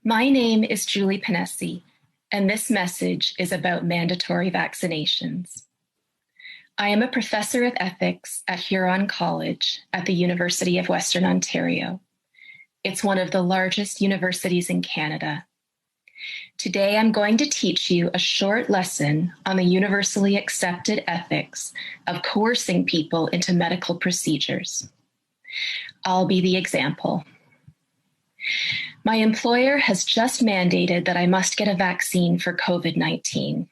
My name is Julie Panesi, and this message is about mandatory vaccinations. I am a professor of ethics at Huron College at the University of Western Ontario. It's one of the largest universities in Canada. Today, I'm going to teach you a short lesson on the universally accepted ethics of coercing people into medical procedures. I'll be the example. My employer has just mandated that I must get a vaccine for COVID-19.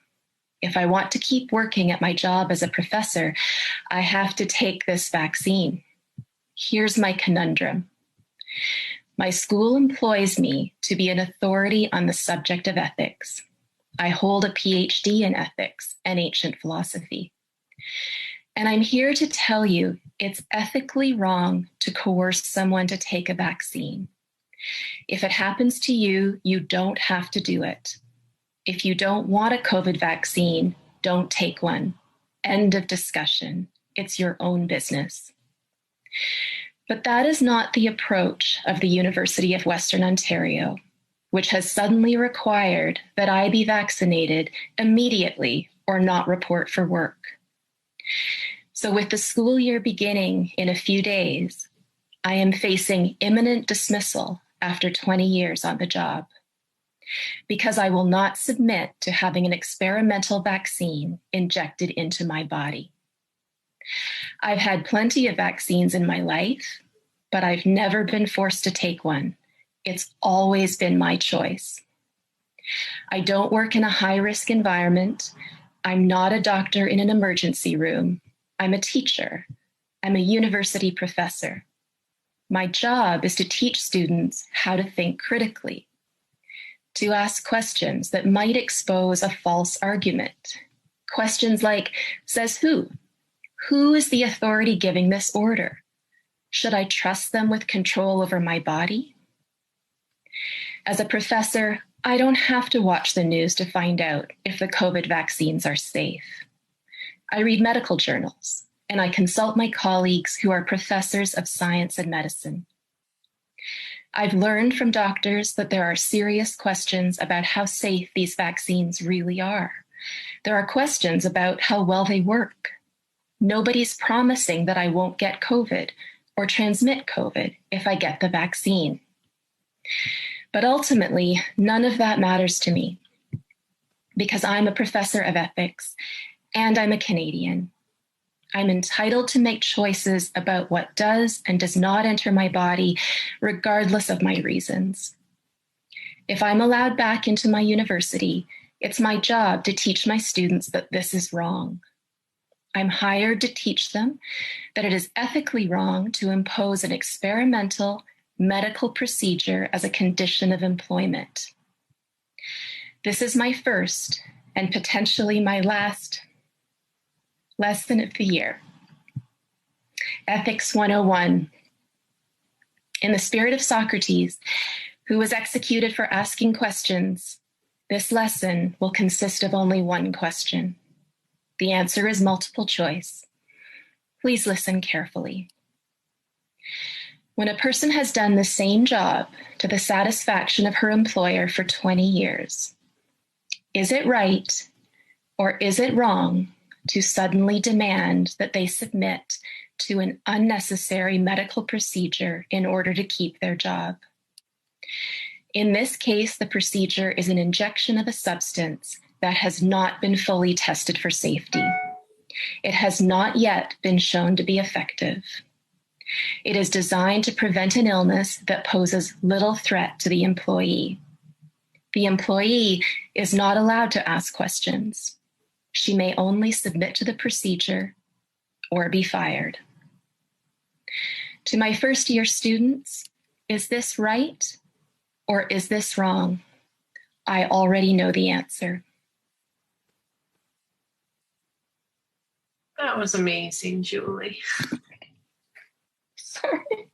If I want to keep working at my job as a professor, I have to take this vaccine. Here's my conundrum. My school employs me to be an authority on the subject of ethics. I hold a PhD in ethics and ancient philosophy. And I'm here to tell you it's ethically wrong to coerce someone to take a vaccine. If it happens to you, you don't have to do it. If you don't want a COVID vaccine, don't take one. End of discussion. It's your own business. But that is not the approach of the University of Western Ontario, which has suddenly required that I be vaccinated immediately or not report for work. So with the school year beginning in a few days, I am facing imminent dismissal after 20 years on the job, because I will not submit to having an experimental vaccine injected into my body. I've had plenty of vaccines in my life, but I've never been forced to take one. It's always been my choice. I don't work in a high-risk environment. I'm not a doctor in an emergency room. I'm a teacher. I'm a university professor. My job is to teach students how to think critically, to ask questions that might expose a false argument. Questions like, says who? Who is the authority giving this order? Should I trust them with control over my body? As a professor, I don't have to watch the news to find out if the COVID vaccines are safe. I read medical journals, and I consult my colleagues who are professors of science and medicine. I've learned from doctors that there are serious questions about how safe these vaccines really are. There are questions about how well they work. Nobody's promising that I won't get COVID or transmit COVID if I get the vaccine. But ultimately, none of that matters to me because I'm a professor of ethics and I'm a Canadian. I'm entitled to make choices about what does and does not enter my body, regardless of my reasons. If I'm allowed back into my university, it's my job to teach my students that this is wrong. I'm hired to teach them that it is ethically wrong to impose an experimental medical procedure as a condition of employment. This is my first and potentially my last lesson of the year. Ethics 101. In the spirit of Socrates, who was executed for asking questions, this lesson will consist of only one question. The answer is multiple choice. Please listen carefully. When a person has done the same job to the satisfaction of her employer for 20 years, is it right or is it wrong to suddenly demand that they submit to an unnecessary medical procedure in order to keep their job? In this case, the procedure is an injection of a substance that has not been fully tested for safety. It has not yet been shown to be effective. It is designed to prevent an illness that poses little threat to the employee. The employee is not allowed to ask questions. She may only submit to the procedure or be fired. To my first-year students, is this right or is this wrong? I already know the answer. That was amazing, Julie. Sorry.